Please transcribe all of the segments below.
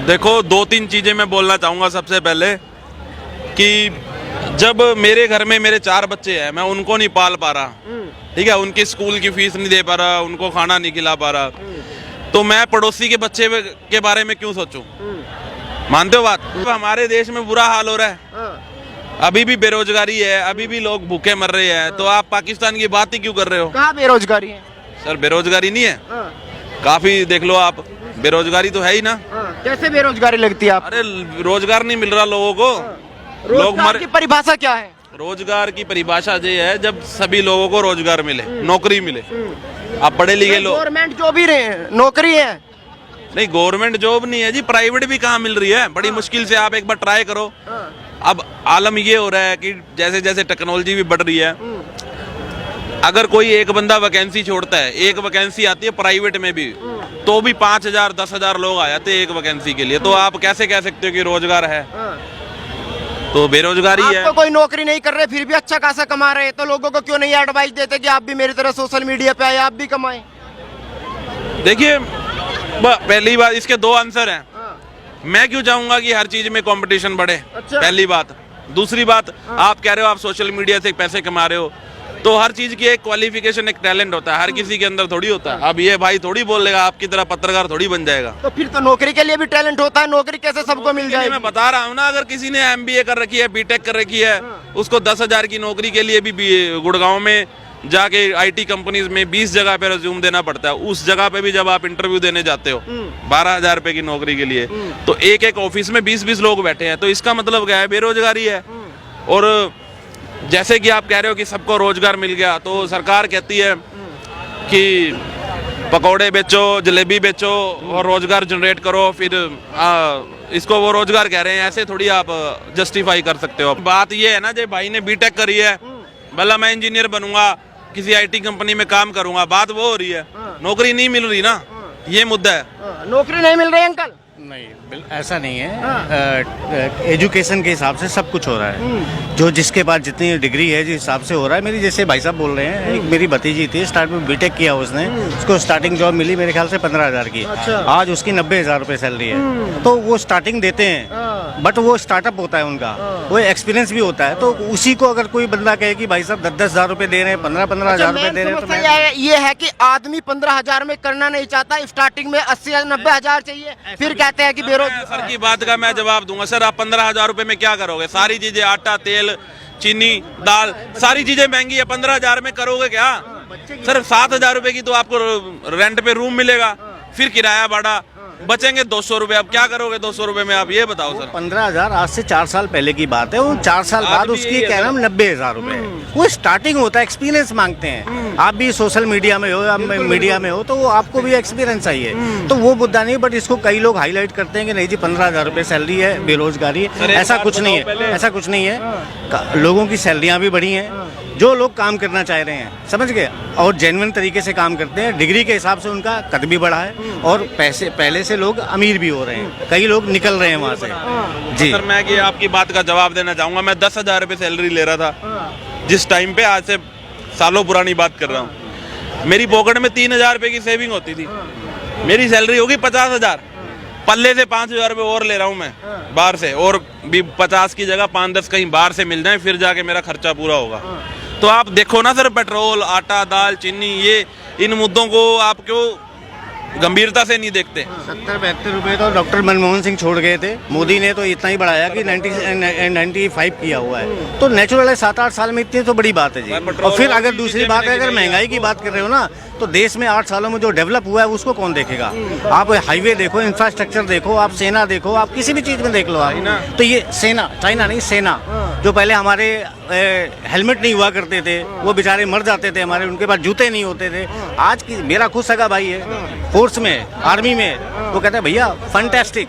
देखो, दो तीन चीज़ें मैं बोलना चाहूँगा। सबसे पहले कि जब मेरे घर में मेरे 4 बच्चे हैं, मैं उनको नहीं पाल पा रहा, ठीक है, उनकी स्कूल की फीस नहीं दे पा रहा, उनको खाना नहीं खिला पा रहा, तो मैं पड़ोसी के बच्चे के बारे में क्यों सोचूं? मानते हो बात? तो हमारे देश में बुरा हाल हो रहा है, अभी भी बेरोजगारी है, अभी भी लोग भूखे मर रहे हैं, तो आप पाकिस्तान की बात ही क्यों कर रहे हो? कहाँ बेरोजगारी है? सर, बेरोजगारी नहीं है, काफी देख लो आप, बेरोजगारी तो है ही ना। कैसे बेरोजगारी लगती है आप? अरे रोजगार नहीं मिल रहा लोगों को, लोग रोजगार की परिभाषा क्या है? रोजगार की परिभाषा ये है जब सभी लोगों को रोजगार मिले, नौकरी मिले। आप पढ़े लिखे लोग, गवर्नमेंट जॉब ही रहे, नौकरी है नहीं, गवर्नमेंट जॉब नहीं है जी, प्राइवेट भी कहाँ मिल रही है, बड़ी मुश्किल से। आप एक बार ट्राई करो। अब आलम ये हो रहा है कि जैसे जैसे टेक्नोलॉजी भी बढ़ रही है, अगर कोई एक बंदा वैकेंसी छोड़ता है, एक वैकेंसी आती है प्राइवेट में भी, तो भी 5,000 10,000 लोग आ जाते हैं एक वैकेंसी के लिए। तो आप कैसे कह सकते हो कि रोजगार है? तो बेरोजगारी है। आपको कोई नौकरी नहीं कर रहे फिर भी अच्छा खासा कमा रहे हैं, तो लोगों को क्यों नहीं एडवाइस देते कि आप भी मेरी तरह सोशल मीडिया पे आए, आप भी कमाएं? देखिए, पहली बात, इसके 2 आंसर हैं। मैं क्यों चाहूंगा कि हर चीज में कंपटीशन बढ़े? अच्छा। पहली बात। दूसरी बात, आप कह रहे हो आप सोशल मीडिया से पैसे कमा रहे हो, तो हर चीज की एक क्वालिफिकेशन, एक टैलेंट होता है, हर किसी के अंदर थोड़ी होता है। अब ये भाई थोड़ी बोल लेगा आपकी तरह पत्रकार थोड़ी बन जाएगा। तो फिर तो नौकरी के लिए भी टैलेंट होता है, नौकरी कैसे सबको मिल जाएगी? मैं बता रहा हूँ ना, अगर किसी ने MBA कर रखी है, BTech कर रखी है, उसको 10,000 की नौकरी के लिए भी गुड़गांव में जाके IT कंपनीज में 20 जगह पे रिज्यूम देना पड़ता है। उस जगह पे भी जब आप इंटरव्यू देने जाते हो 12,000 रुपए की नौकरी के लिए, तो एक एक ऑफिस में 20-20 लोग बैठे हैं, तो इसका मतलब क्या है? बेरोजगारी है। और जैसे कि आप कह रहे हो कि सबको रोजगार मिल गया, तो सरकार कहती है कि पकौड़े बेचो, जलेबी बेचो और रोजगार जनरेट करो, फिर इसको वो रोजगार कह रहे हैं। ऐसे थोड़ी आप जस्टिफाई कर सकते हो। बात ये है ना, जो भाई ने BTech करी है, भला मैं इंजीनियर बनूंगा, किसी IT कंपनी में काम करूंगा, बात वो हो रही है, नौकरी नहीं मिल रही ना, ये मुद्दा है। नौकरी नहीं मिल रही अंकल? नहीं, ऐसा नहीं है। एजुकेशन के हिसाब से सब कुछ हो रहा है, जो जिसके पास जितनी डिग्री है जिस हिसाब से हो रहा है। मेरी जैसे भाई साहब बोल रहे हैं, एक मेरी भतीजी थी, स्टार्ट में BTech किया उसने, उसको स्टार्टिंग जॉब मिली मेरे ख्याल से 15,000 की। अच्छा। आज उसकी 90,000 रुपये सैलरी है। तो वो स्टार्टिंग देते हैं, बट वो स्टार्टअप होता है उनका, वो एक्सपीरियंस भी होता है। तो उसी को अगर कोई बंदा कहे कि भाई साहब 10-10 हज़ार रुपये दे रहे हैं, 15-15 हज़ार रुपये दे रहे हैं, तो मैं ये है कि आदमी 15,000 में करना नहीं चाहता, स्टार्टिंग में 80-90,000 चाहिए, फिर कहते हैं कि बेरोजगार। सर की बात का मैं जवाब दूंगा। सर, आप 15,000 रुपए में क्या करोगे? सारी चीजें, आटा, तेल, चीनी, दाल, सारी चीजें महंगी है। 15,000 में करोगे क्या? सर, 7,000 रुपए की तो आपको रेंट पे रूम मिलेगा, फिर किराया भाड़ा, बचेंगे 200 रुपए। अब क्या करोगे 200 रुपए में? आप ये बताओ सर। 15,000 आज से 4 साल पहले की बात है। वो 4 साल बाद उसकी कह रहा हूँ 90,000 रुपए। वो स्टार्टिंग होता है, एक्सपीरियंस मांगते हैं। आप भी सोशल मीडिया में हो या मीडिया में हो, तो वो आपको भी एक्सपीरियंस चाहिए, तो वो मुद्दा नहीं। बट इसको कई लोग हाईलाइट करते हैं कि नहीं जी 15,000 रुपए सैलरी है, बेरोजगारी। ऐसा कुछ नहीं है, ऐसा कुछ नहीं है। लोगों की सैलरियाँ भी बढ़ी हैं, जो लोग काम करना चाह रहे हैं, समझ गए, और जेन्युइन तरीके से काम करते हैं। डिग्री के हिसाब से उनका कद भी बढ़ा है, और पैसे पहले से लोग अमीर भी हो रहे हैं, कई लोग निकल रहे हैं वहाँ से। जी सर, मैं कि आपकी बात का जवाब देना चाहूंगा। मैं 10,000 रुपये सैलरी ले रहा था जिस टाइम पे, आज से सालों पुरानी बात कर रहा हूँ। मेरी पॉकेट में 3,000 रुपये की सेविंग होती थी, मेरी सैलरी होगी 50,000, पल्ले से 5,000 रुपये और ले रहा हूँ मैं बाहर से, और भी 50 की जगह 5-10 कहीं बाहर से मिल जाए, फिर जाके मेरा खर्चा पूरा होगा। तो आप देखो ना सर, पेट्रोल, आटा, दाल, चीनी, ये इन मुद्दों को आप क्यों गंभीरता से नहीं देखते? 70-72 रुपए तो डॉक्टर मनमोहन सिंह छोड़ गए थे, मोदी ने तो इतना ही बढ़ाया कि 95 किया हुआ है। तो नेचुरल है, 7-8 साल में इतनी तो बड़ी बात है जी। और फिर अगर दूसरी बात है, अगर महंगाई की बात कर रहे हो ना, तो देश में 8 सालों में जो डेवलप हुआ है उसको कौन देखेगा? आप हाईवे देखो, इंफ्रास्ट्रक्चर देखो, आप सेना देखो, आप किसी भी चीज में देख लो आप। तो ये सेना, चाइना नहीं, सेना, जो पहले हमारे हेलमेट नहीं हुआ करते थे, वो बेचारे मर जाते थे हमारे, उनके पास जूते नहीं होते थे। आज की मेरा खुद सगा भाई है फोर्स में, आर्मी में, वो कहता है भैया फंटेस्टिक,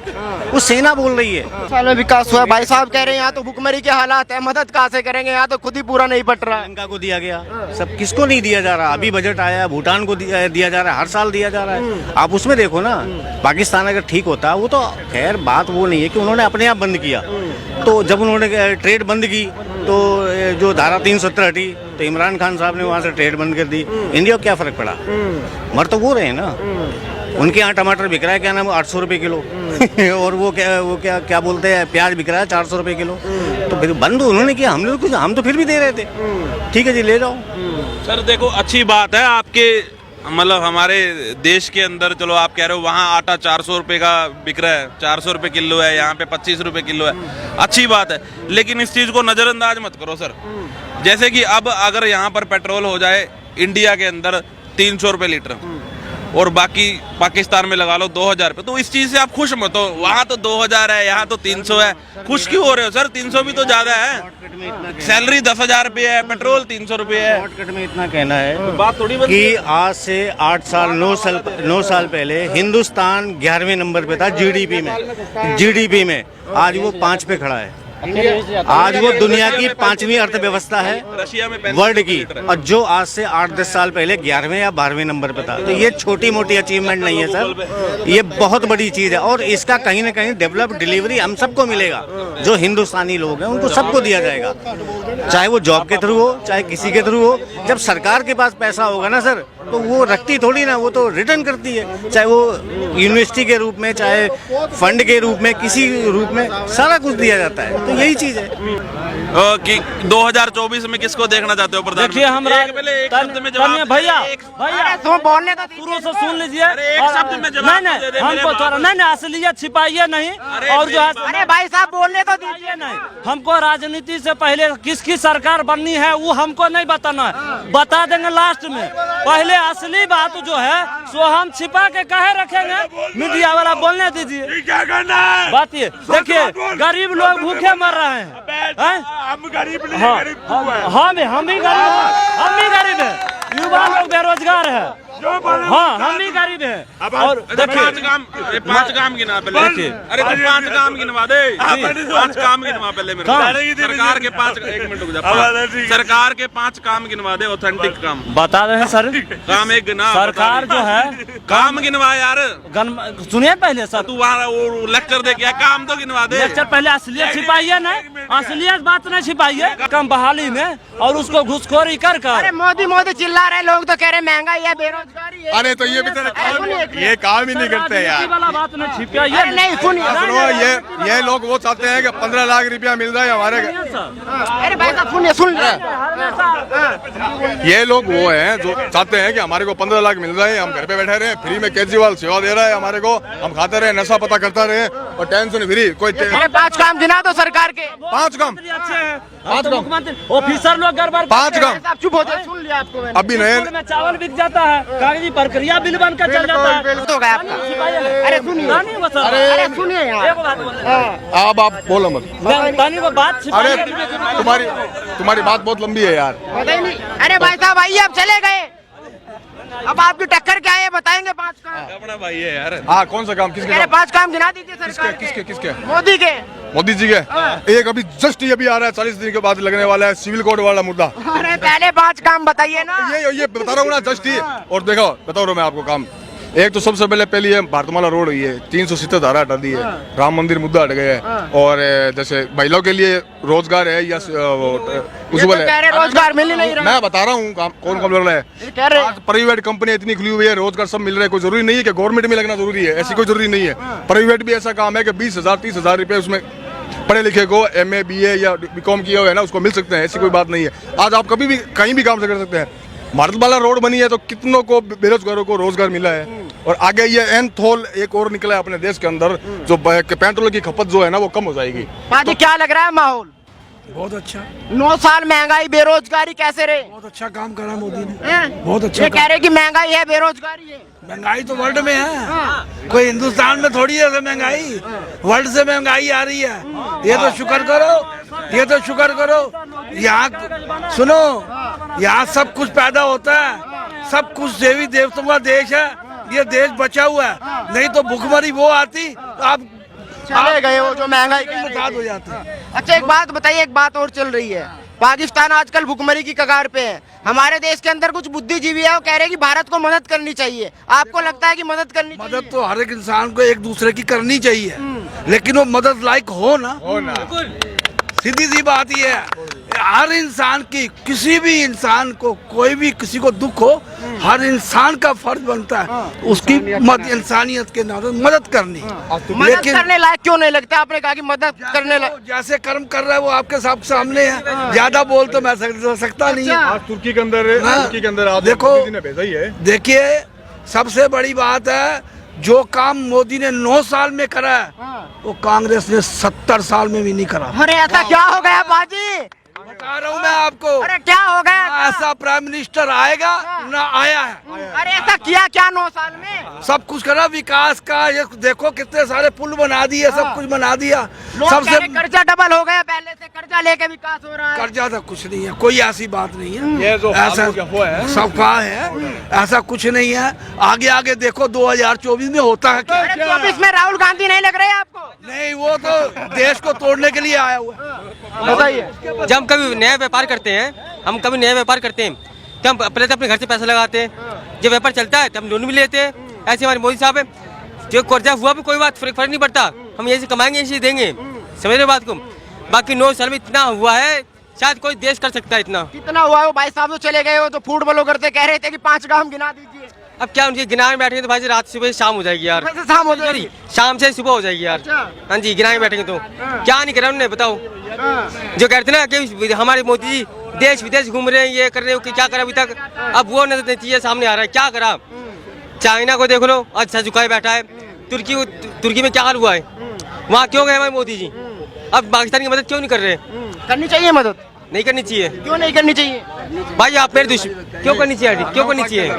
वो सेना बोल रही है। साल में विकास हुआ, भाई साहब कह रहे हैं यहाँ तो भुखमरी के हालात है, मदद कहाँ से करेंगे, यहाँ तो खुद ही पूरा नहीं पट रहा है। इनका को दिया गया, सब किसको नहीं दिया जा रहा? अभी बजट आया, भूटान को दिया जा रहा है, हर साल दिया जा रहा है। आप उसमें देखो ना, पाकिस्तान अगर ठीक होता, वो तो खैर बात वो नहीं है कि उन्होंने अपने आप बंद किया। तो जब उन्होंने ट्रेड बंद की, तो जो धारा 370 हटी, तो इमरान खान साहब ने वहाँ से ट्रेड बंद कर दी। इंडिया को क्या फर्क पड़ा? मर तो वो रहे हैं ना। उनके यहाँ टमाटर बिक रहा है क्या नाम, 800 रुपये किलो, और वो क्या बोलते हैं, प्याज बिक रहा है 400 रुपए किलो। तो फिर बंद उन्होंने किया, हम तो फिर भी दे रहे थे। ठीक है जी, ले जाओ। सर देखो, अच्छी बात है आपके, मतलब हमारे देश के अंदर, चलो आप कह रहे हो वहाँ आटा 400 रुपए का बिक रहा है, 400 रुपए किलो है, यहाँ पे 25 रुपए किलो है, अच्छी बात है। लेकिन इस चीज़ को नज़रअंदाज मत करो सर। जैसे कि अब अगर यहाँ पर पेट्रोल हो जाए इंडिया के अंदर 300 रुपए लीटर, और बाकी पाकिस्तान में लगा लो 2000 रुपये, तो इस चीज़ से आप खुश मत हो। वहाँ तो 2000 है, यहाँ तो 300 है, खुश क्यों हो रहे हो सर? 300 भी तो ज़्यादा है। सैलरी 10,000 रुपये है, पेट्रोल 300 रुपये है। शॉर्टकट में इतना कहना है बात थोड़ी कि आज से 8 साल 9 साल पहले हिंदुस्तान 11वें नंबर पे था जीडीपी में। आज वो 5 पे खड़ा है। आज वो दुनिया की 5वीं अर्थव्यवस्था है रशिया में वर्ल्ड की, और जो आज से 8-10 साल पहले 11वें या 12वें नंबर पे था। तो ये छोटी मोटी अचीवमेंट नहीं है सर, ये बहुत बड़ी चीज़ है। और इसका कहीं ना कहीं डेवलप डिलीवरी हम सबको मिलेगा, जो हिंदुस्तानी लोग हैं उनको सबको दिया जाएगा, चाहे वो जॉब के थ्रू हो, चाहे किसी के थ्रू हो। जब सरकार के पास पैसा होगा ना सर, तो वो रखती थोड़ी ना, वो तो रिटर्न करती है, चाहे वो यूनिवर्सिटी के रूप में, चाहे फंड के रूप में, किसी रूप में सारा कुछ दिया जाता है। तो यही चीज है कि 2024 में किसको देखना चाहते हो प्रधानमंत्री? देखिए हमरा भैया तुम बोलने का शुरू से सुन लीजिए। एक शब्द में जवाब नहीं दे दे हमको मेरे थोड़ा नहीं असलियत छिपाइए नहीं, और जो है अरे भाई साहब बोलने तो दीजिए। नहीं, हमको राजनीति से पहले किसकी सरकार बननी है वो हमको नहीं बताना है, बता देंगे लास्ट में। पहले असली बात जो है सो हम छिपा के कहे रखेंगे, मीडिया वाला बोलने दीजिए। क्या करना है? बात ये देखिए, गरीब लोग भूखे मर रहे हैं। हम गरीब नहीं, हाँ, गरीब तू है। हम भी गरीब है, युवा लोग बेरोजगार है। हाँ, हम भी गरीब है। और देखिए 5 काम गिना पहले। अरे तो 5 काम गिनवा दे, 5 काम गिनवा पहले मेरे को। सरकार के 5, 1 मिनट रुक जा, सरकार के 5 काम गिनवा दे, ऑथेंटिक काम बता रहे हैं सर। काम एक गिना। सरकार जो है काम गिनवा यार। सुनिए पहले सर, तू वहाँ वो लेक्चर दे क्या, काम तो गिनवा दे। लेक्चर पहले असलियत छिपाइए ना, असलियत बात नहीं छिपाइए। कम बहाली में और उसको घुसखोरी कर अरे मोदी चिल्ला रहे, लोग तो कह रहे महंगाई है, बेरोजगारी है। अरे तो ये भी ये काम ही नहीं करते यार। वाला बात नहीं छिपाइए। नहीं सुनिए, सुनो, ये लोग वो चाहते हैं कि 15 लाख रुपया मिल जाए हमारे। अरे भाई साहब सुन ये लोग वो हैं जो चाहते हैं कि हमारे को 15 लाख मिल जाए, हम घर पे बैठे रहे, फ्री में केजरीवाल सेवा दे रहा है हमारे को, हम खाते रहे, नशा पता करता रहे और टेंशन फ्री। कोई 5 काम गिना दो सरकार के। 5 काम, अच्छे हैं, 5 काम, ऑफिसर लोग गड़बड़ 5 काम। साहब चुप हो जाए, सुन लिया आपको मैंने। अभी नए में चावल बिक जाता है, कागजी प्रक्रिया बिल बनकर चल जाता है। तो गया आपका। अरे सुनिए, अरे सुनिए यार, एक बात बोले, अब आप बोलो मत। तानी वो बात अरे छिपाइए। तुम्हारी बात बहुत लंबी है यार। पता ही नहीं। अरे भाई साहब आइए, अब चले गए, अब आपकी टक्कर क्या है बताएंगे। 5 काम अपना भाई है यार। हाँ, कौन सा काम? किसके अरे काम? 5 काम गिना दीजिए सरकार के। किसके? मोदी के। मोदी जी के। एक अभी जस्ट ये भी आ रहा है, 40 दिन के बाद लगने वाला है, सिविल कोड वाला मुद्दा। अरे पहले 5 काम बताइए ना। ये बता रहा हूँ ना, जस्ट ही। और देखो बता रहा हूँ मैं आपको काम। एक तो सबसे पहले है भारतमाला रोड हुई है, 370 धारा हटा दी है, राम मंदिर मुद्दा हट गया है, और जैसे महिलाओं के लिए रोजगार है या उज्ज्वल है, रोजगार मिल ही नहीं रहा। मैं बता रहा हूँ काम कौन कौन लग रहा है। आज प्राइवेट कंपनी इतनी खुली हुई है, रोजगार सब मिल रहा है। कोई जरूरी नहीं है कि गवर्नमेंट में लगना जरूरी है, ऐसी कोई जरूरी नहीं है। प्राइवेट भी ऐसा काम है कि 20,000 30,000 रुपए उसमें पढ़े लिखे को, MA BA या BCom किया हुआ है ना, उसको मिल सकते हैं, ऐसी कोई बात नहीं है। आज आप कभी भी कहीं भी काम से कर सकते हैं। भारतमाला रोड बनी है तो कितनों को बेरोजगारों को रोजगार मिला है। और आगे ये एनथोल एक और निकला है अपने देश के अंदर, जो पेट्रोल की खपत जो है ना वो कम हो जाएगी। पाजी क्या लग रहा है माहौल? बहुत अच्छा, 9 साल महंगाई बेरोजगारी कैसे रहे? बहुत अच्छा काम करा मोदी ने, हैं? बहुत अच्छा ये कह रहे कि महंगाई है, बेरोजगारी है। महंगाई तो वर्ल्ड में है, कोई हिंदुस्तान में थोड़ी है महंगाई, वर्ल्ड से महंगाई आ रही है। ये तो शुक्र करो, ये तो शुक्र करो। यहाँ सुनो, यहाँ सब कुछ पैदा होता है, सब कुछ देवी देवताओं का देश है, ये देश बचा हुआ है। नहीं तो भूखमरी वो आती तो आप चले गए हो जो महंगाई की मुताद हो जाते। अच्छा एक बात बताइए, एक बात और चल रही है, पाकिस्तान आजकल भुखमरी की कगार पे है। हमारे देश के अंदर कुछ बुद्धिजीवी है, वो कह रहे हैं कि भारत को मदद करनी चाहिए। आपको लगता है कि मदद करनी चाहिए? मदद तो हर एक इंसान को एक दूसरे की करनी चाहिए, लेकिन वो मदद लायक हो ना, सीधी सी बात ही है। हर इंसान की, किसी भी इंसान को, कोई भी किसी को दुख हो, हर इंसान का फर्ज बनता है उसकी इंसानियत के नाते मदद करनी। मदद करने लायक क्यों नहीं लगता? आपने कहा कि मदद करने लायक, जैसे कर्म कर रहा है वो आपके सामने है। ज्यादा बोल तो मैं सकता नहीं है। आज तुर्की के अंदर, तुर्की के अंदर आप देखो, मोदी जी ने भेजा ही है। देखिए सबसे बड़ी बात है, जो काम मोदी ने 9 साल में करा है वो कांग्रेस ने 70 साल में भी नहीं करा। अरे ऐसा क्या हो गया बाजी? बता रहा हूँ मैं आपको। अरे क्या हो गया? ना ऐसा प्राइम मिनिस्टर आएगा ना आया है। अरे ऐसा किया क्या 9 साल में? सब कुछ करा विकास का, ये देखो कितने सारे पुल बना दिए, सब कुछ बना दिया। लोग कह सबसे रहे कर्जा डबल हो गया, पहले से कर्जा लेके विकास हो रहा है। कर्जा तो कुछ नहीं है, कोई ऐसी बात नहीं है। ये जो ऐसा अफवाह है, सब कहा है, ऐसा कुछ नहीं है। आगे आगे देखो 2024 में होता है क्या। अरे 24 में राहुल गांधी नहीं लग रहे हैं आपको? नहीं, वो तो देश को तोड़ने के लिए आया हुआ है। बताइए। जब हम कभी नया व्यापार करते हैं, तो हम पहले तो अपने घर से पैसा लगाते हैं। जब व्यापार चलता है तो हम लोन भी लेते हैं। ऐसे हमारे मोदी साहब है, जो कर्जा हुआ भी कोई बात फर्क नहीं पड़ता, हम यही से कमाएंगे, यही से देंगे। समझ रहे बात को? बाकी 9 साल में इतना हुआ है, शायद कोई देश कर सकता है इतना। कितना हुआ है? वो भाई साहब तो चले गए हो, तो फूड ब्लॉगर थे, कह रहे थे कि 5 गांव गिना दीजिए। अब क्या उनके गिनाने बैठेंगे तो भाई जी रात सुबह शाम हो जाएगी यार। वैसे शाम हो जाएगी। शाम से सुबह हो जाएगी यार। हाँ जी, गिनाने बैठेंगे तो क्या नहीं करा उन्होंने, बताओ। जो कहते ना कि हमारे मोदी जी देश विदेश घूम रहे हैं, ये कर रहे हो, कि क्या करा अभी तक, अब वो नतीजा सामने आ रहा है। क्या करा? चाइना को देख लो, अच्छा झुकाए बैठा है। तुर्की में क्या हाल हुआ है, वहाँ क्यों गए हमारे मोदी जी? अब पाकिस्तान की मदद क्यों नहीं कर रहे? करनी चाहिए मदद। नहीं करनी चाहिए। क्यों नहीं करनी चाहिए? भाई आप मेरे दुश्मन, क्यों करनी चाहिए? क्यों करनी चाहिए?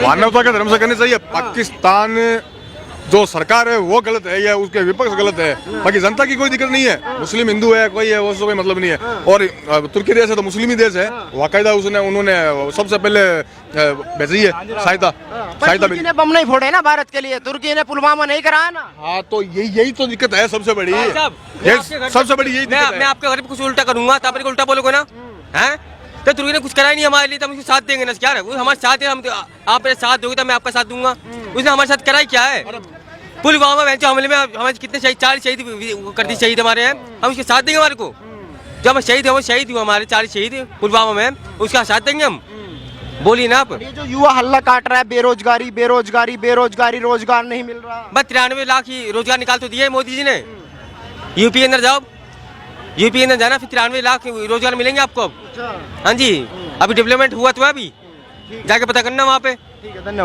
मानवता के धर्म से करनी चाहिए। पाकिस्तान जो सरकार है वो गलत है या उसके विपक्ष गलत है, बाकी जनता की कोई दिक्कत नहीं है। मुस्लिम हिंदू है कोई है, वो कोई मतलब नहीं है। और तुर्की देश है तो मुस्लिम ही देश है, वाकायदा उन्होंने सबसे पहले भेजी है सहायता। तुर्की ने बम नहीं फोड़े ना भारत के लिए, तुर्की ने पुलवामा नहीं कराया ना। हाँ, तो यही तो दिक्कत है सबसे बड़ी। सबसे बड़ी यही दिक्कत है। मैं आपके घर पे कुछ उल्टा करूंगा तो आप मेरे को उल्टा बोलोगे ना, हैं? तो तुर्की ने कुछ करा ही नहीं हमारे लिए, तो हम उसके साथ देंगे ना। क्या है वो हमारे साथ है, हम आप मेरे साथ दोगे तो मैं आपका साथ दूंगा। उसने हमारे साथ करा ही क्या है? पुलवामा हमले में हमारे कितने शहीद, 40 शहीद कर दी, शहीद हमारे हैं, हम उसके साथ देंगे। हमारे को जब हम शहीद है, वो शहीद हुए हमारे 40 शहीद पुलवामा में, उसका साथ देंगे हम। बोलिए ना आप। ये जो युवा हल्ला काट रहा है, बेरोजगारी बेरोजगारी बेरोजगारी, रोजगार नहीं मिल रहा। बस 93 लाख ही रोजगार निकाल तो दिए मोदी जी ने। यूपी अंदर जाओ, यूपी अंदर जाना, फिर 93 लाख रोजगार मिलेंगे आपको अब। हाँ जी, अभी डेवलपमेंट हुआ तो अभी जाके पता करना वहाँ पे। ठीक है, धन्यवाद।